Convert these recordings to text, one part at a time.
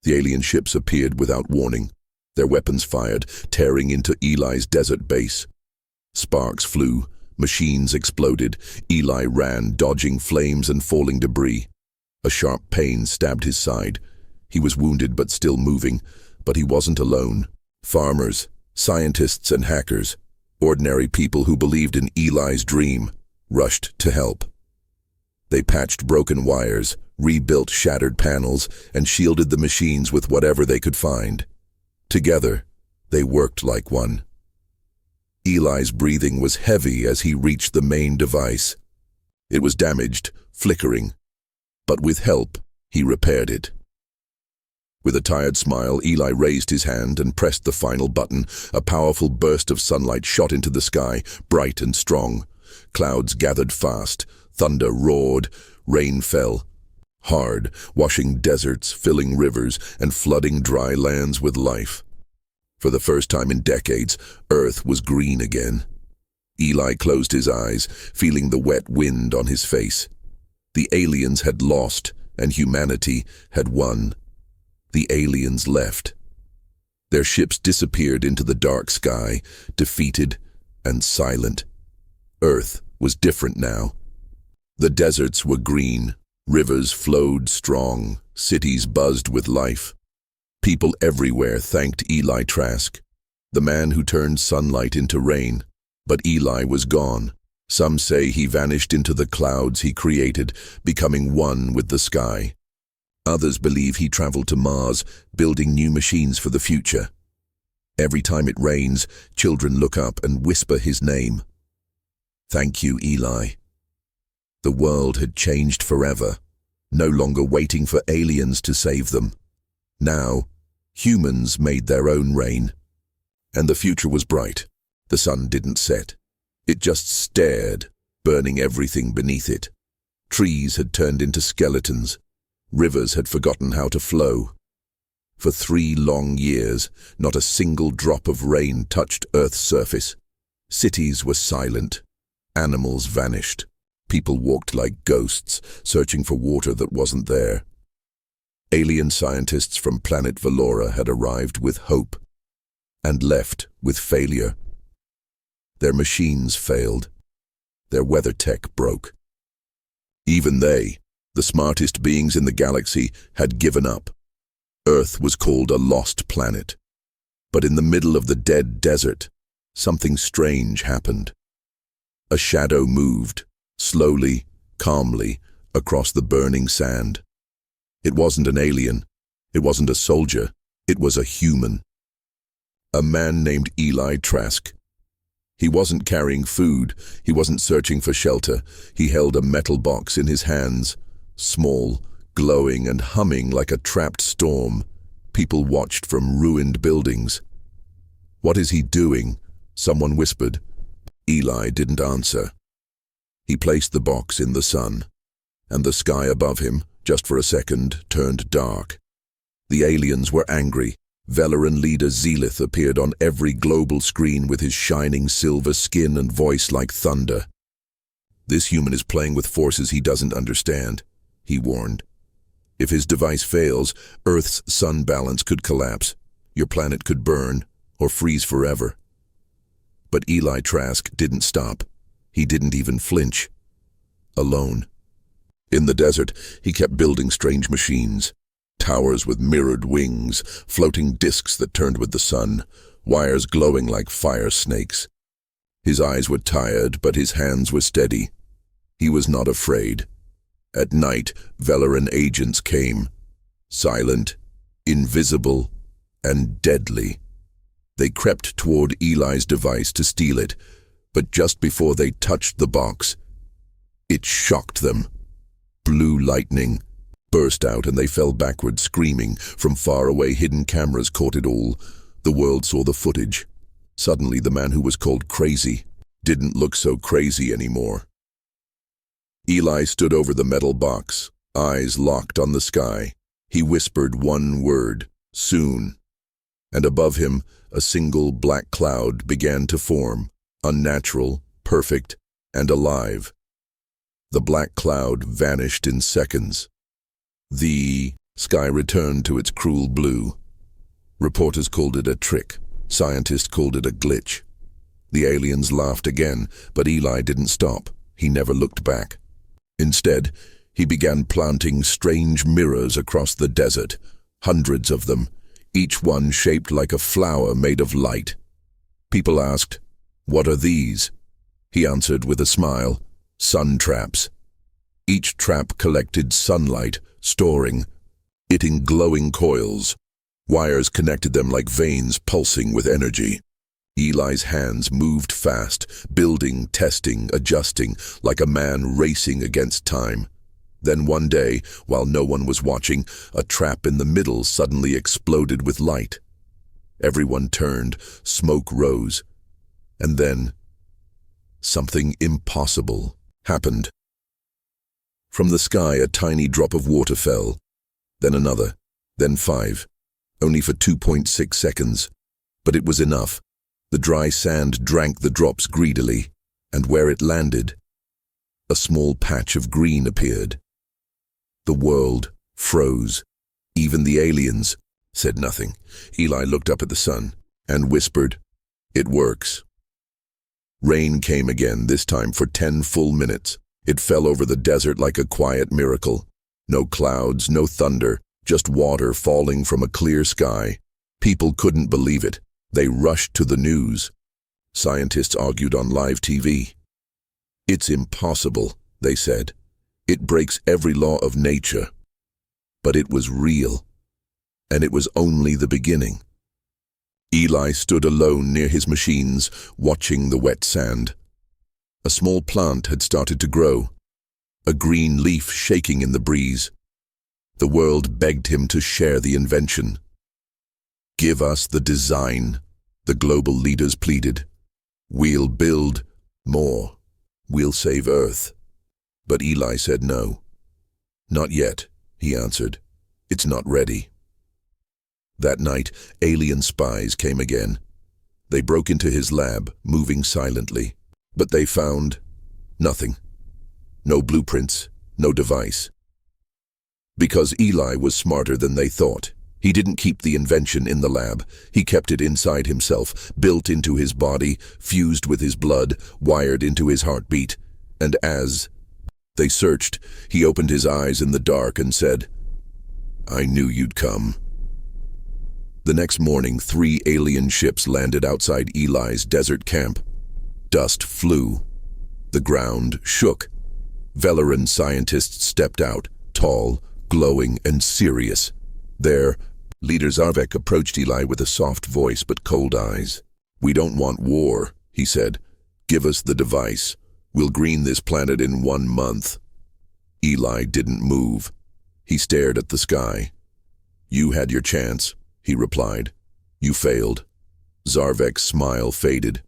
The alien ships appeared without warning, their weapons fired, tearing into Eli's desert base. Sparks flew, machines exploded. Eli ran, dodging flames and falling debris. A sharp pain stabbed his side. He was wounded but still moving, but he wasn't alone. Farmers, scientists and hackers, ordinary people who believed in Eli's dream, rushed to help. They patched broken wires, rebuilt shattered panels, and shielded the machines with whatever they could find. Together, they worked like one. Eli's breathing was heavy as he reached the main device. It was damaged, flickering, but with help, he repaired it. With a tired smile, Eli raised his hand and pressed the final button. A powerful burst of sunlight shot into the sky, bright and strong. Clouds gathered fast, thunder roared, rain fell. Hard, washing deserts, filling rivers, and flooding dry lands with life. For the first time in decades, Earth was green again. Eli closed his eyes, feeling the wet wind on his face. The aliens had lost, and humanity had won. The aliens left. Their ships disappeared into the dark sky, defeated and silent. Earth was different now. The deserts were green, rivers flowed strong, cities buzzed with life. People everywhere thanked Eli Trask, the man who turned sunlight into rain. But Eli was gone. Some say he vanished into the clouds he created, becoming one with the sky. Others believe he traveled to Mars, building new machines for the future. Every time it rains, children look up and whisper his name. Thank you, Eli. The world had changed forever, no longer waiting for aliens to save them. Now, humans made their own rain. And the future was bright. The sun didn't set. It just stared, burning everything beneath it. Trees had turned into skeletons. Rivers had forgotten how to flow. For 3 long years, not a single drop of rain touched Earth's surface. Cities were silent. Animals vanished. People walked like ghosts, searching for water that wasn't there. Alien scientists from planet Valora had arrived with hope and left with failure. Their machines failed. Their weather tech broke. Even they, the smartest beings in the galaxy, had given up. Earth was called a lost planet. But in the middle of the dead desert, something strange happened. A shadow moved, slowly, calmly, across the burning sand. It wasn't an alien. It wasn't a soldier. It was a human. A man named Eli Trask. He wasn't carrying food. He wasn't searching for shelter. He held a metal box in his hands, small, glowing and humming like a trapped storm. People watched from ruined buildings. "What is he doing?" someone whispered. Eli didn't answer. He placed the box in the sun, and the sky above him, just for a second, turned dark. The aliens were angry. Valoran leader Zelith appeared on every global screen with his shining silver skin and voice like thunder. "This human is playing with forces he doesn't understand," he warned. "If his device fails, Earth's sun balance could collapse. Your planet could burn or freeze forever." But Eli Trask didn't stop. He didn't even flinch. Alone. In the desert, he kept building strange machines. Towers with mirrored wings, floating discs that turned with the sun, wires glowing like fire snakes. His eyes were tired, but his hands were steady. He was not afraid. At night, Valoran agents came. Silent, invisible, and deadly. They crept toward Eli's device to steal it, but just before they touched the box, it shocked them. Blue lightning burst out and they fell backward screaming. From far away, hidden cameras caught it all. The world saw the footage. Suddenly, the man who was called crazy didn't look so crazy anymore. Eli stood over the metal box, eyes locked on the sky. He whispered one word, "Soon." And above him, a single black cloud began to form, unnatural, perfect, and alive. The black cloud vanished in seconds. The Sky returned to its cruel blue. Reporters called it a trick. Scientists called it a glitch. The aliens laughed again, but Eli didn't stop. He never looked back. Instead, he began planting strange mirrors across the desert, hundreds of them, each one shaped like a flower made of light. People asked, "What are these?" He answered with a smile, "Sun traps." Each trap collected sunlight, storing it in glowing coils. Wires connected them like veins pulsing with energy. Eli's hands moved fast, building, testing, adjusting, like a man racing against time. Then one day, while no one was watching, a trap in the middle suddenly exploded with light. Everyone turned, smoke rose, and then something impossible happened. From the sky, a tiny drop of water fell, then another, then 5, only for 2.6 seconds. But it was enough. The dry sand drank the drops greedily, and where it landed, a small patch of green appeared. The world froze. Even the aliens said nothing. Eli looked up at the sun and whispered, "It works." Rain came again, this time for 10 full minutes. It fell over the desert like a quiet miracle. No clouds, no thunder, just water falling from a clear sky. People couldn't believe it. They rushed to the news. Scientists argued on live TV. "It's impossible," they said. "It breaks every law of nature." But it was real, and it was only the beginning. Eli stood alone near his machines, watching the wet sand. A small plant had started to grow, a green leaf shaking in the breeze. The world begged him to share the invention. "Give us the design," the global leaders pleaded. "We'll build more. We'll save Earth." But Eli said no. "Not yet," he answered. "It's not ready." That night, alien spies came again. They broke into his lab, moving silently. But they found nothing. No blueprints, no device. Because Eli was smarter than they thought. He didn't keep the invention in the lab. He kept it inside himself, built into his body, fused with his blood, wired into his heartbeat. And as they searched, he opened his eyes in the dark and said, "I knew you'd come." The next morning, 3 alien ships landed outside Eli's desert camp. Dust flew. The ground shook. Velaran scientists stepped out, tall, glowing, and serious. Their leader Zarvek approached Eli with a soft voice but cold eyes. "We don't want war," he said. "Give us the device. We'll green this planet in 1 month." Eli didn't move. He stared at the sky. "You had your chance," he replied. "You failed." Zarvek's smile faded.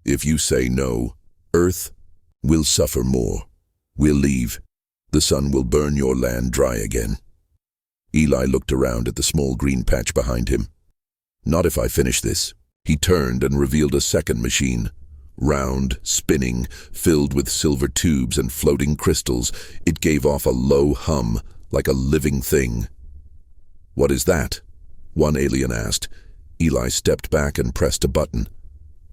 "If you say no, Earth will suffer more. We'll leave. The sun will burn your land dry again." Eli looked around at the small green patch behind him. "Not if I finish this." He turned and revealed a second machine. Round, spinning, filled with silver tubes and floating crystals, it gave off a low hum, like a living thing. "What is that?" one alien asked. Eli stepped back and pressed a button.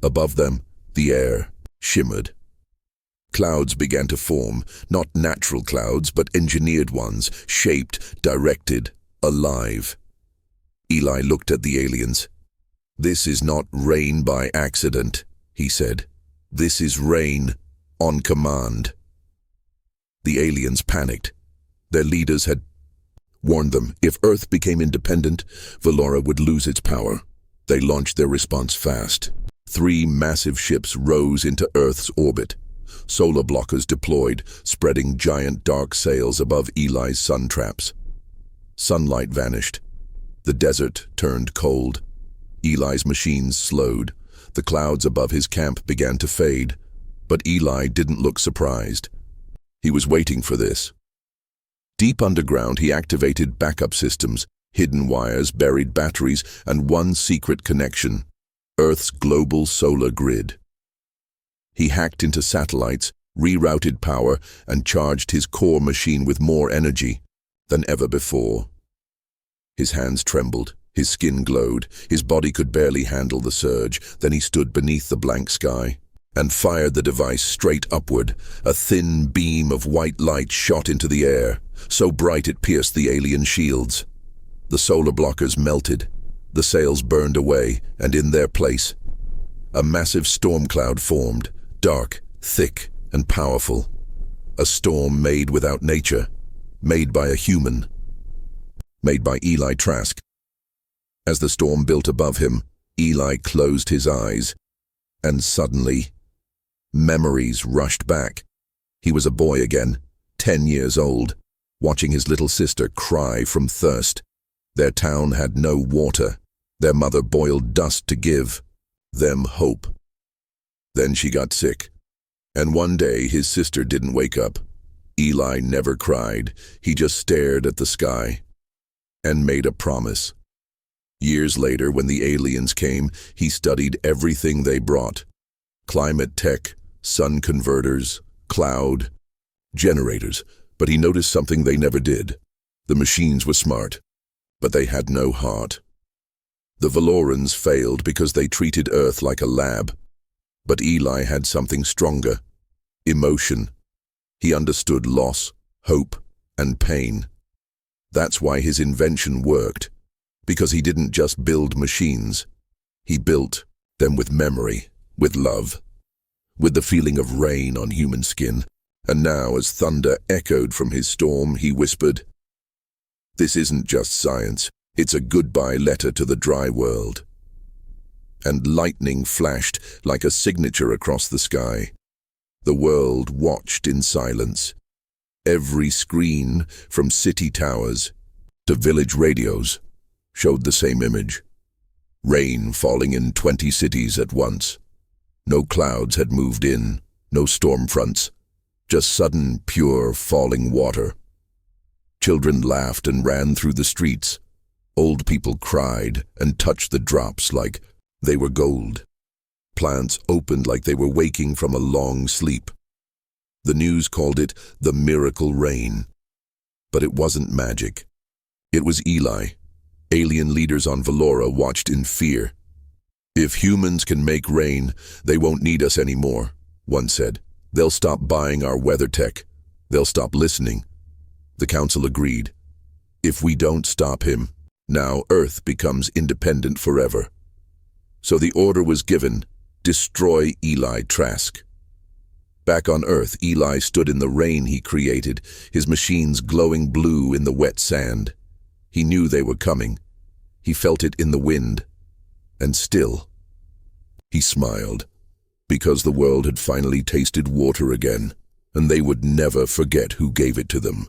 Above them, the air shimmered. Clouds began to form, not natural clouds, but engineered ones, shaped, directed, alive. Eli looked at the aliens. "This is not rain by accident," he said. "This is rain on command." The aliens panicked. Their leaders had warned them if Earth became independent, Valora would lose its power. They launched their response fast. 3 massive ships rose into Earth's orbit. Solar blockers deployed, spreading giant dark sails above Eli's sun traps. Sunlight vanished. The desert turned cold. Eli's machines slowed. The clouds above his camp began to fade. But Eli didn't look surprised. He was waiting for this. Deep underground, he activated backup systems, hidden wires, buried batteries, and one secret connection: Earth's global solar grid. He hacked into satellites, rerouted power, and charged his core machine with more energy than ever before. His hands trembled, his skin glowed, his body could barely handle the surge. Then he stood beneath the blank sky and fired the device straight upward. A thin beam of white light shot into the air, so bright it pierced the alien shields. The solar blockers melted, the sails burned away, and in their place, a massive storm cloud formed, dark, thick, and powerful. A storm made without nature, made by a human, made by Eli Trask. As the storm built above him, Eli closed his eyes, and suddenly, memories rushed back. He was a boy again, 10 years old, watching his little sister cry from thirst. Their town had no water. Their mother boiled dust to give them hope. Then she got sick, and one day his sister didn't wake up. Eli never cried. He just stared at the sky and made a promise. Years later, when the aliens came, he studied everything they brought: climate tech, sun converters, cloud, generators. But he noticed something they never did. The machines were smart, but they had no heart. The Valorans failed because they treated Earth like a lab. But Eli had something stronger: emotion. He understood loss, hope, and pain. That's why his invention worked, because he didn't just build machines. He built them with memory, with love, with the feeling of rain on human skin. And now, as thunder echoed from his storm, he whispered, "This isn't just science, it's a goodbye letter to the dry world." And lightning flashed like a signature across the sky. The world watched in silence. Every screen, from city towers to village radios, showed the same image: rain falling in 20 cities at once. No clouds had moved in, no storm fronts, just sudden, pure, falling water. Children laughed and ran through the streets. Old people cried and touched the drops like they were gold. Plants opened like they were waking from a long sleep. The news called it the miracle rain. But it wasn't magic. It was Eli. Alien leaders on Valora watched in fear. "If humans can make rain, they won't need us anymore," one said. "They'll stop buying our weather tech. They'll stop listening." The council agreed. If we don't stop him, now Earth becomes independent forever. So the order was given: destroy Eli Trask. Back on Earth, Eli stood in the rain he created, his machines glowing blue in the wet sand. He knew they were coming. He felt it in the wind. And still, he smiled, because the world had finally tasted water again, and they would never forget who gave it to them.